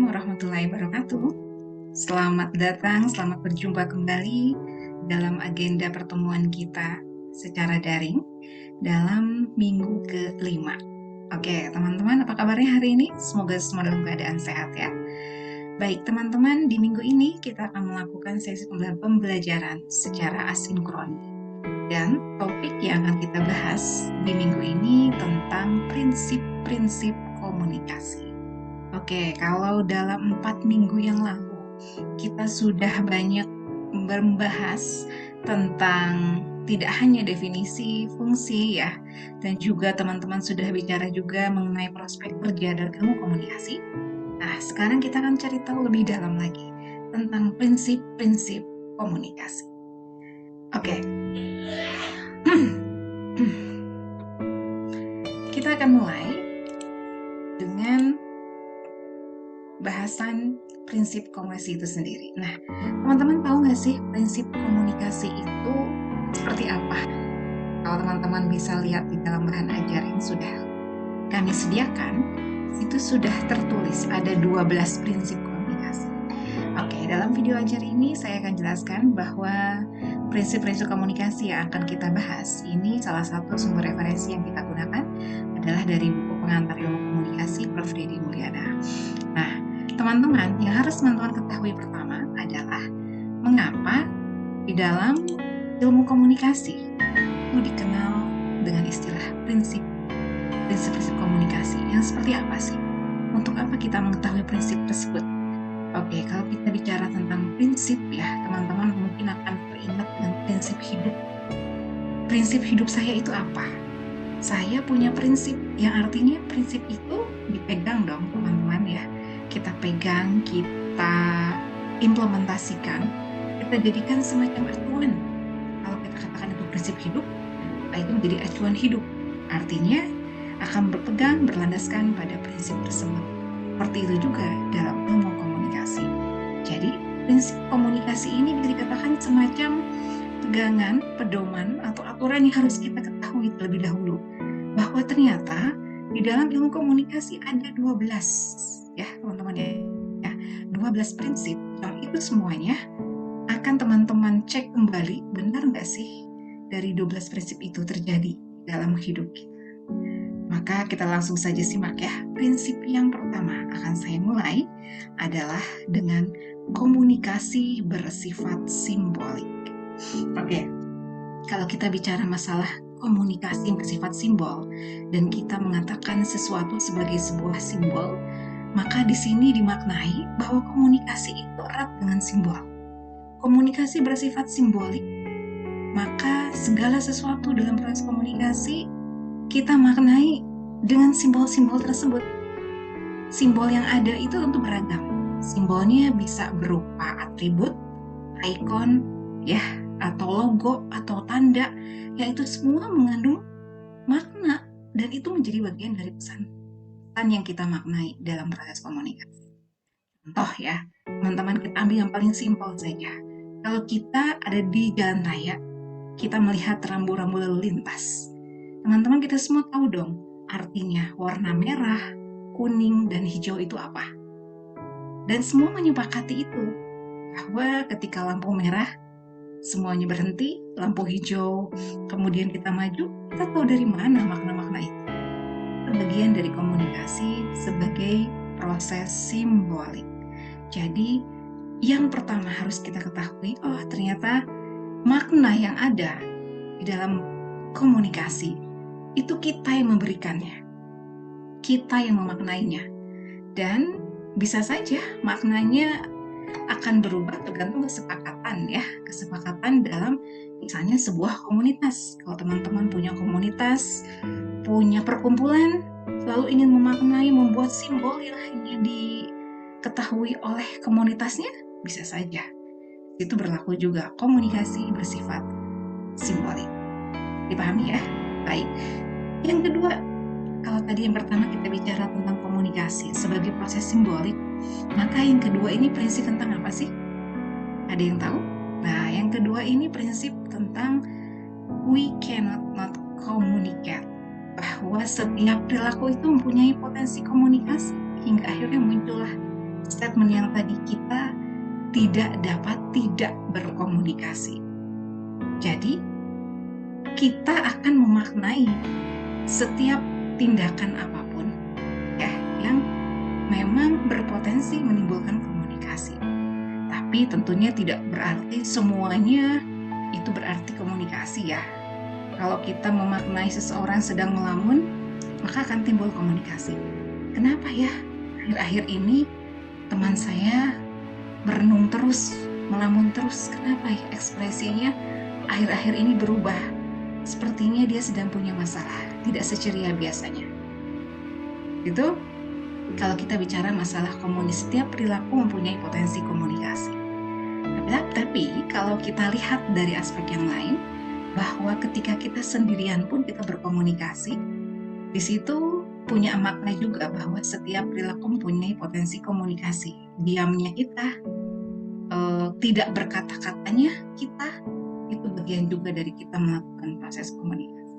warahmatullahi wabarakatuh. Selamat datang, selamat berjumpa kembali dalam agenda pertemuan kita secara daring dalam minggu ke-5. Oke, teman-teman, apa kabarnya hari ini? Semoga semua dalam keadaan sehat ya. Baik, teman-teman, di minggu ini kita akan melakukan sesi pembelajaran secara asinkron. Dan topik yang akan kita bahas di minggu ini tentang prinsip-prinsip komunikasi. Oke, kalau dalam 4 minggu yang lalu kita sudah banyak membahas tentang tidak hanya definisi fungsi ya, dan juga teman-teman sudah bicara juga mengenai prospek kerja dan ilmu komunikasi. Nah, sekarang kita akan cari tahu lebih dalam lagi tentang prinsip-prinsip komunikasi. Oke. Kita akan mulai dengan bahasan prinsip komunikasi itu sendiri. Nah, teman-teman tahu nggak sih prinsip komunikasi itu seperti apa? Kalau teman-teman bisa lihat di dalam bahan ajar yang sudah kami sediakan, itu sudah tertulis ada 12 prinsip komunikasi. Oke, dalam video ajar ini saya akan jelaskan bahwa prinsip-prinsip komunikasi yang akan kita bahas ini salah satu sumber referensi yang kita gunakan adalah dari buku pengantar ilmu komunikasi Prof. Dedi Mulyana. Nah, teman-teman, yang harus teman-teman ketahui pertama adalah mengapa di dalam ilmu komunikasi itu dikenal dengan istilah prinsip komunikasi. Yang seperti apa sih? Untuk apa kita mengetahui prinsip tersebut? Oke, kalau kita bicara tentang prinsip ya, teman-teman mungkin akan teringat dengan prinsip hidup. Prinsip hidup saya itu apa? Saya punya prinsip, yang artinya prinsip itu dipegang dong teman-teman ya. Kita pegang, kita implementasikan, kita jadikan semacam acuan. Kalau kita katakan itu prinsip hidup, itu menjadi acuan hidup. Artinya akan berpegang, berlandaskan pada prinsip tersebut. Seperti itu juga dalam ilmu komunikasi. Jadi prinsip komunikasi ini bisa dikatakan semacam pegangan, pedoman, atau aturan yang harus kita ketahui terlebih dahulu. Bahwa ternyata di dalam ilmu komunikasi ada 12 ya teman-teman ya, 12 prinsip. Dan itu semuanya akan teman-teman cek kembali, benar nggak sih dari 12 prinsip itu terjadi dalam hidup kita. Maka kita langsung saja simak ya. Prinsip yang pertama akan saya mulai adalah dengan komunikasi bersifat simbolik. Oke, kalau kita bicara masalah komunikasi bersifat simbol dan kita mengatakan sesuatu sebagai sebuah simbol, maka di sini dimaknai bahwa komunikasi itu erat dengan simbol. Komunikasi bersifat simbolik, maka segala sesuatu dalam proses komunikasi kita maknai dengan simbol-simbol tersebut. Simbol yang ada itu tentu beragam. Simbolnya bisa berupa atribut, ikon, ya, atau logo, atau tanda, yang itu semua mengandung makna, dan itu menjadi bagian dari pesan yang kita maknai dalam proses komunikasi. Contoh ya, teman-teman, kita ambil yang paling simpel saja. Kalau kita ada di jalan raya, kita melihat rambu-rambu lalu lintas. Teman-teman, kita semua tahu dong artinya warna merah, kuning, dan hijau itu apa. Dan semua menyepakati itu, bahwa ketika lampu merah, semuanya berhenti, lampu hijau, kemudian kita maju, kita tahu dari mana makna-makna itu. Bagian dari komunikasi sebagai proses simbolik. Jadi, yang pertama harus kita ketahui, oh ternyata makna yang ada di dalam komunikasi, itu kita yang memberikannya. Kita yang memaknainya. Dan bisa saja maknanya akan berubah tergantung kesepakatan ya, kesepakatan dalam misalnya sebuah komunitas. Kalau teman-teman punya komunitas, punya perkumpulan, lalu ingin memaknai, membuat simbol yang hanya diketahui oleh komunitasnya, bisa saja. Itu berlaku juga komunikasi bersifat simbolik. Dipahami ya? Baik. Yang kedua, kalau tadi yang pertama kita bicara tentang komunikasi sebagai proses simbolik, maka yang kedua ini prinsip tentang apa sih? Ada yang tahu? Nah, yang kedua ini prinsip tentang we cannot not communicate. Bahwa setiap perilaku itu mempunyai potensi komunikasi hingga akhirnya muncullah statement yang tadi, kita tidak dapat tidak berkomunikasi. Jadi kita akan memaknai setiap tindakan apapun ya yang memang berpotensi menimbulkan komunikasi. Tapi tentunya tidak berarti semuanya itu berarti komunikasi ya. Kalau kita memaknai seseorang sedang melamun, maka akan timbul komunikasi. Kenapa ya? Akhir-akhir ini teman saya merenung terus, melamun terus. Kenapa ya ekspresinya akhir-akhir ini berubah? Sepertinya dia sedang punya masalah, tidak seceria biasanya. Itu kalau kita bicara masalah setiap perilaku mempunyai potensi komunikasi. Tapi kalau kita lihat dari aspek yang lain, bahwa ketika kita sendirian pun kita berkomunikasi, di situ punya makna juga bahwa setiap perilaku mempunyai potensi komunikasi. Diamnya kita, tidak berkata-katanya kita, itu bagian juga dari kita melakukan proses komunikasi.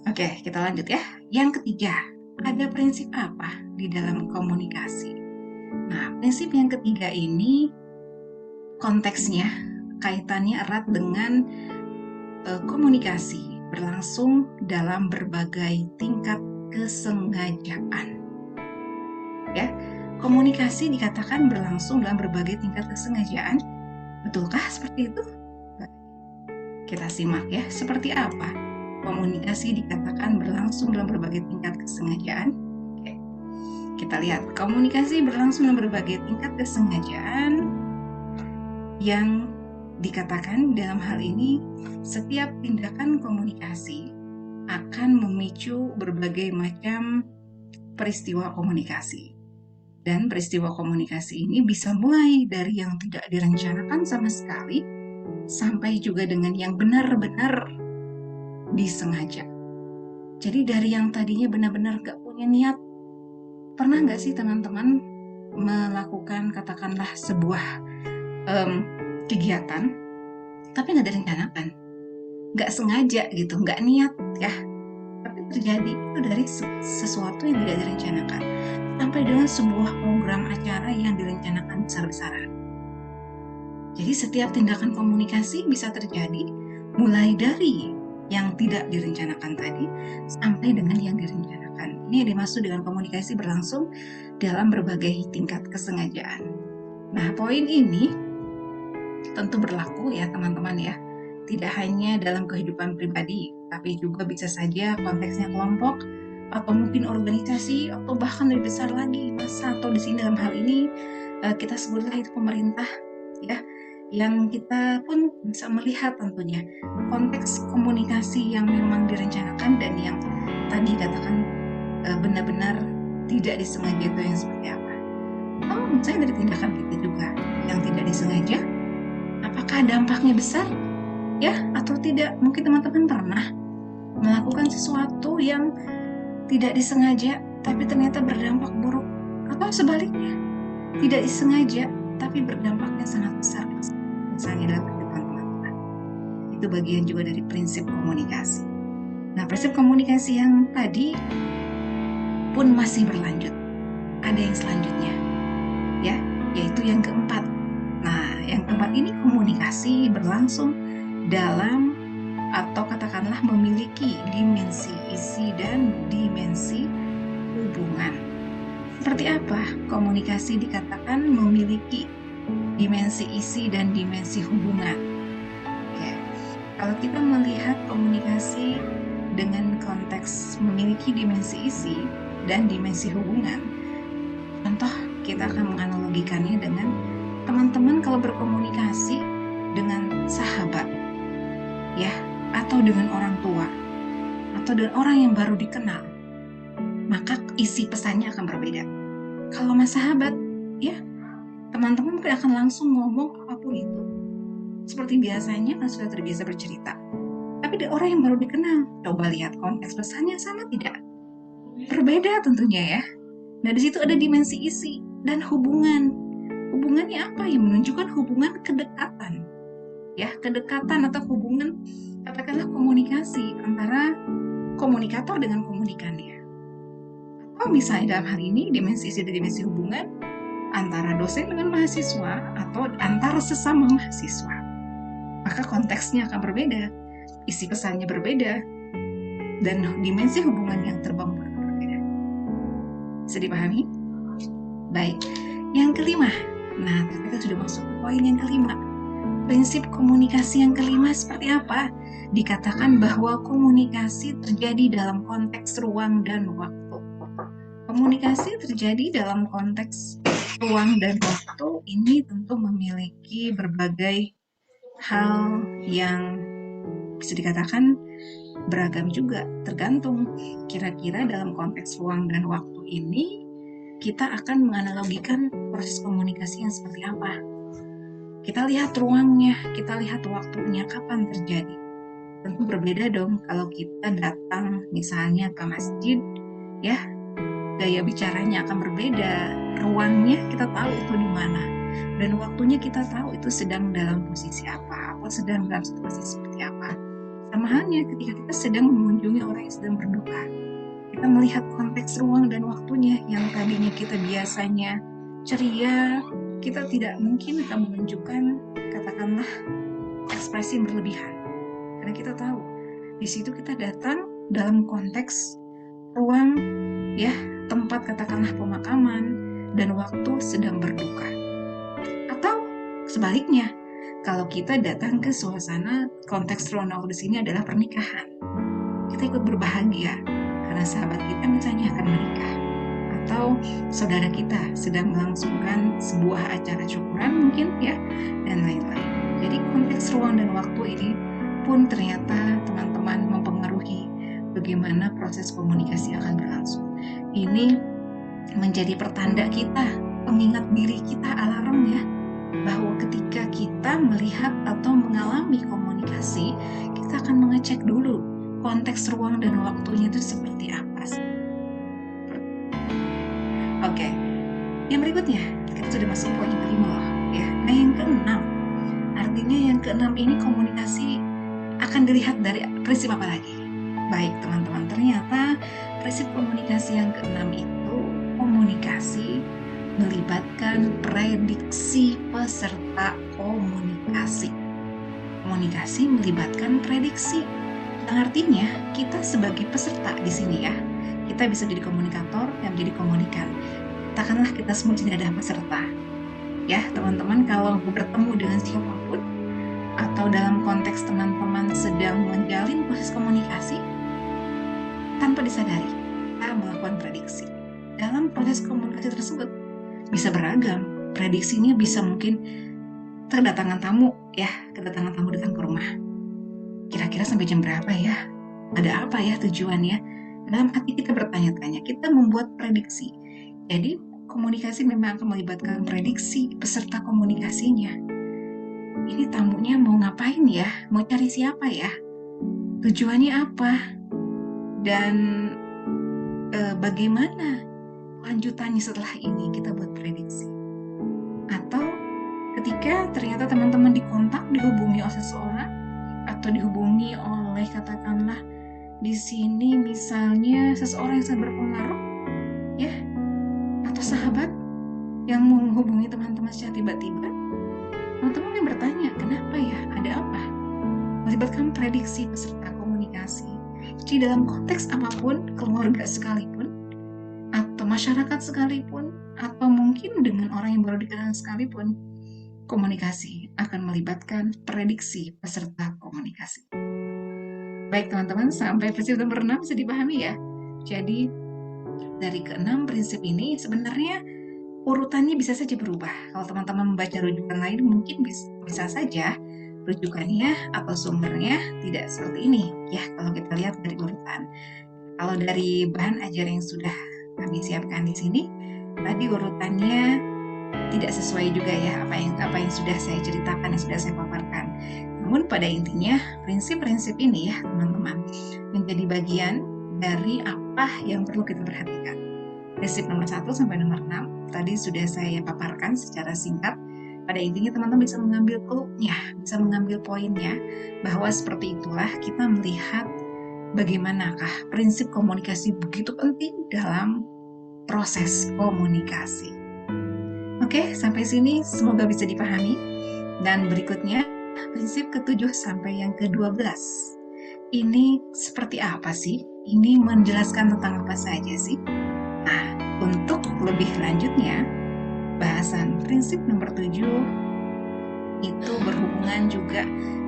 Oke, kita lanjut ya. Yang ketiga, ada prinsip apa di dalam komunikasi? Nah, prinsip yang ketiga ini konteksnya, kaitannya erat dengan komunikasi berlangsung dalam berbagai tingkat kesengajaan. Ya, komunikasi dikatakan berlangsung dalam berbagai tingkat kesengajaan. Betulkah seperti itu? Kita simak ya, seperti apa komunikasi dikatakan berlangsung dalam berbagai tingkat kesengajaan. Oke. Kita lihat, komunikasi berlangsung dalam berbagai tingkat kesengajaan yang dikatakan dalam hal ini setiap tindakan komunikasi akan memicu berbagai macam peristiwa komunikasi. Dan peristiwa komunikasi ini bisa mulai dari yang tidak direncanakan sama sekali sampai juga dengan yang benar-benar disengaja. Jadi dari yang tadinya benar-benar gak punya niat, pernah gak sih teman-teman melakukan katakanlah sebuah kegiatan tapi nggak direncanakan, nggak sengaja gitu, nggak niat ya, tapi terjadi itu dari sesuatu yang tidak direncanakan sampai dengan sebuah program acara yang direncanakan besar-besaran. Jadi setiap tindakan komunikasi bisa terjadi mulai dari yang tidak direncanakan tadi sampai dengan yang direncanakan. Ini yang dimaksud dengan komunikasi berlangsung dalam berbagai tingkat kesengajaan. Nah, poin ini tentu berlaku ya teman-teman ya, tidak hanya dalam kehidupan pribadi, tapi juga bisa saja konteksnya kelompok atau mungkin organisasi atau bahkan lebih besar lagi massa, atau di sini dalam hal ini kita sebutlah itu pemerintah ya, yang kita pun bisa melihat tentunya konteks komunikasi yang memang direncanakan dan yang tadi katakan benar-benar tidak disengaja itu yang seperti apa. Oh, misalnya dari tindakan kita juga yang tidak disengaja, apakah dampaknya besar ya atau tidak? Mungkin teman-teman pernah melakukan sesuatu yang tidak disengaja tapi ternyata berdampak buruk, atau sebaliknya tidak disengaja tapi berdampaknya sangat besar misalnya dalam kehidupan teman-teman. Itu bagian juga dari prinsip komunikasi. Nah, prinsip komunikasi yang tadi pun masih berlanjut. Ada yang selanjutnya ya, yaitu yang keempat. Nah, yang keempat ini komunikasi berlangsung dalam atau katakanlah memiliki dimensi isi dan dimensi hubungan. Seperti apa komunikasi dikatakan memiliki dimensi isi dan dimensi hubungan? Oke. Kalau kita melihat komunikasi dengan konteks memiliki dimensi isi dan dimensi hubungan, contoh kita akan menganalogikannya dengan teman-teman kalau berkomunikasi dengan sahabat ya, atau dengan orang tua atau dengan orang yang baru dikenal, maka isi pesannya akan berbeda. Kalau sama sahabat ya, teman-teman mungkin akan langsung ngomong apapun itu seperti biasanya kan sudah terbiasa bercerita. Tapi di orang yang baru dikenal, coba lihat konteks pesannya sama tidak? Berbeda tentunya ya. Nah, di situ ada dimensi isi dan hubungan. Hubungannya apa? Yang menunjukkan hubungan kedekatan. Ya, kedekatan atau hubungan katakanlah komunikasi antara komunikator dengan komunikannya. Atau misalnya dalam hal ini dimensi isi dan dimensi hubungan antara dosen dengan mahasiswa atau antara sesama mahasiswa, maka konteksnya akan berbeda, isi pesannya berbeda, dan dimensi hubungan yang terbangun akan berbeda. Bisa dipahami? Baik, yang kelima. Nah, kita sudah masuk ke poin yang kelima. Prinsip komunikasi yang kelima seperti apa? Dikatakan bahwa komunikasi terjadi dalam konteks ruang dan waktu. Komunikasi terjadi dalam konteks ruang dan waktu ini tentu memiliki berbagai hal yang bisa dikatakan beragam juga, tergantung kira-kira dalam konteks ruang dan waktu ini kita akan menganalogikan proses komunikasi yang seperti apa. Kita lihat ruangnya, kita lihat waktunya, kapan terjadi. Tentu berbeda dong kalau kita datang misalnya ke masjid, ya, gaya bicaranya akan berbeda. Ruangnya kita tahu itu di mana, dan waktunya kita tahu itu sedang dalam posisi apa, atau sedang dalam situasi seperti apa. Sama halnya ketika kita sedang mengunjungi orang yang sedang berduka. Kita melihat konteks ruang dan waktunya yang tadinya kita biasanya ceria, kita tidak mungkin akan menunjukkan katakanlah ekspresi berlebihan. Karena kita tahu di situ kita datang dalam konteks ruang, ya, tempat katakanlah pemakaman dan waktu sedang berduka. Atau sebaliknya, kalau kita datang ke suasana konteks ruang di sini adalah pernikahan, kita ikut berbahagia karena sahabat kita misalnya akan menikah, atau saudara kita sedang melangsungkan sebuah acara syukuran mungkin, ya, dan lain-lain. Jadi konteks ruang dan waktu ini pun ternyata teman-teman mempengaruhi bagaimana proses komunikasi akan berlangsung. Ini menjadi pertanda kita, pengingat diri kita, alarm ya, bahwa ketika kita melihat atau mengalami komunikasi, kita akan mengecek dulu konteks ruang dan waktunya itu seperti apa sih. Oke, yang berikutnya kita sudah masuk poin kelima loh, ya. Nah, yang keenam, artinya yang keenam ini komunikasi akan dilihat dari prinsip apa lagi? Baik teman-teman, ternyata prinsip komunikasi yang keenam itu komunikasi melibatkan prediksi peserta komunikasi. Komunikasi melibatkan prediksi. Yang artinya kita sebagai peserta di sini ya, kita bisa jadi komunikator yang menjadi komunikan. Katakanlah kita semua tidak ada peserta. Ya, teman-teman kalau bertemu dengan siapapun atau dalam konteks teman-teman sedang menjalin proses komunikasi, tanpa disadari kita melakukan prediksi. Dalam proses komunikasi tersebut bisa beragam. Prediksinya bisa mungkin kedatangan tamu, ya, kedatangan tamu datang ke rumah. Kira-kira sampai jam berapa ya? Ada apa ya tujuannya? Dalam hati kita bertanya-tanya, kita membuat prediksi. Jadi komunikasi memang akan melibatkan prediksi peserta komunikasinya. Ini tamunya mau ngapain ya? Mau cari siapa ya? Tujuannya apa? Dan bagaimana lanjutannya setelah ini, kita buat prediksi. Atau ketika ternyata teman-teman dikontak, dihubungi oleh seseorang, atau dihubungi oleh katakanlah di sini misalnya seseorang yang sangat berpengaruh, ya, atau sahabat yang menghubungi teman-teman secara tiba-tiba, teman-teman yang bertanya, kenapa ya? Ada apa? Melibatkan prediksi peserta komunikasi. Jadi dalam konteks apapun, keluarga sekalipun, atau masyarakat sekalipun, atau mungkin dengan orang yang baru dikenal sekalipun, komunikasi akan melibatkan prediksi peserta komunikasi. Baik teman-teman, sampai prinsip nomor 6 bisa dipahami ya. Jadi dari keenam prinsip ini sebenarnya urutannya bisa saja berubah. Kalau teman-teman membaca rujukan lain mungkin bisa saja rujukannya atau sumbernya tidak seperti ini ya, kalau kita lihat dari urutan. Kalau dari bahan ajar yang sudah kami siapkan di sini, tadi urutannya tidak sesuai juga ya apa yang sudah saya ceritakan, yang sudah saya paparkan. Namun pada intinya prinsip-prinsip ini ya teman-teman menjadi bagian dari apa yang perlu kita perhatikan. Prinsip nomor 1 sampai nomor 6 tadi sudah saya paparkan secara singkat. Pada intinya teman-teman bisa mengambil clue-nya, bisa mengambil poinnya, bahwa seperti itulah kita melihat bagaimanakah prinsip komunikasi begitu penting dalam proses komunikasi. Oke, sampai sini semoga bisa dipahami. Dan berikutnya, prinsip ke-7 sampai yang ke-12. Ini seperti apa sih? Ini menjelaskan tentang apa saja sih? Nah, untuk lebih lanjutnya, bahasan prinsip nomor 7 itu berhubungan juga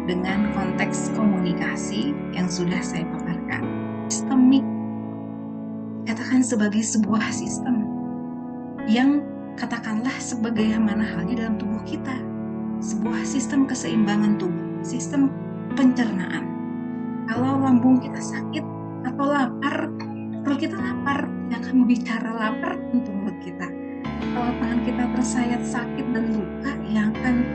dengan konteks komunikasi yang sudah saya paparkan. Sistemik katakan sebagai sebuah sistem yang katakanlah sebagaimana halnya dalam tubuh kita. Sebuah sistem keseimbangan tubuh, sistem pencernaan. Kalau lambung kita sakit atau lapar, kalau kita lapar, yang akan bicara lapar tentu mulut kita. Kalau tangan kita tersayat sakit dan luka, yang akan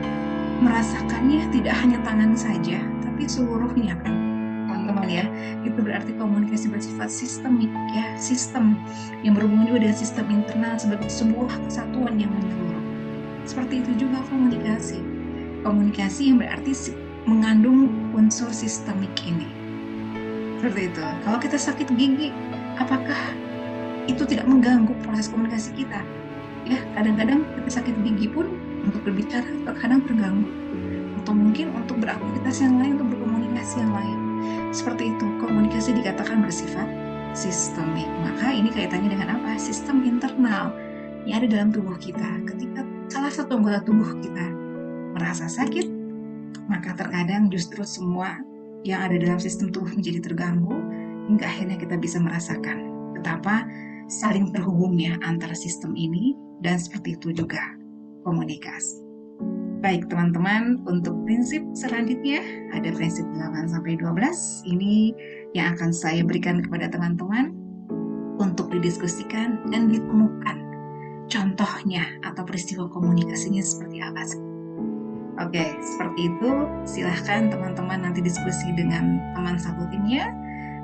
merasakannya tidak hanya tangan saja, tapi seluruhnya kan, teman-teman ya. Itu berarti komunikasi bersifat sistemik ya, sistem yang berhubungan juga dengan sistem internal sebagai sebuah kesatuan yang menyeluruh. Seperti itu juga komunikasi. Komunikasi yang berarti mengandung unsur sistemik ini. Seperti itu. Kalau kita sakit gigi, apakah itu tidak mengganggu proses komunikasi kita? Ya, kadang-kadang kita sakit gigi pun untuk berbicara terkadang terganggu. Atau mungkin untuk beraktivitas yang lain, untuk berkomunikasi yang lain. Seperti itu, komunikasi dikatakan bersifat sistemik. Maka ini kaitannya dengan apa? Sistem internal yang ada dalam tubuh kita. Ketika salah satu anggota tubuh kita merasa sakit, maka terkadang justru semua yang ada dalam sistem tubuh menjadi terganggu, hingga akhirnya kita bisa merasakan betapa saling terhubungnya antara sistem ini, dan seperti itu juga komunikasi. Baik teman-teman, untuk prinsip selanjutnya ada prinsip 8-12. Ini yang akan saya berikan kepada teman-teman untuk didiskusikan dan ditemukan contohnya atau peristiwa komunikasinya seperti apa sih. Oke, seperti itu. Silahkan teman-teman nanti diskusi dengan teman satu timnya.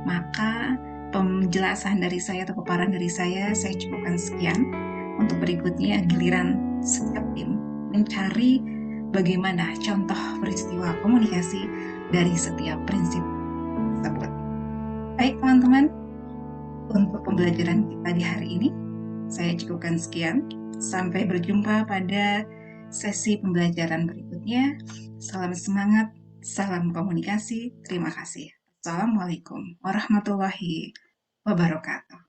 Maka penjelasan dari saya atau paparan dari saya cukupkan sekian. Untuk berikutnya giliran setiap tim mencari bagaimana contoh peristiwa komunikasi dari setiap prinsip tersebut. Baik teman-teman, untuk pembelajaran kita di hari ini saya cukupkan sekian. Sampai berjumpa pada sesi pembelajaran berikutnya. Salam semangat, salam komunikasi. Terima kasih. Assalamualaikum warahmatullahi wabarakatuh.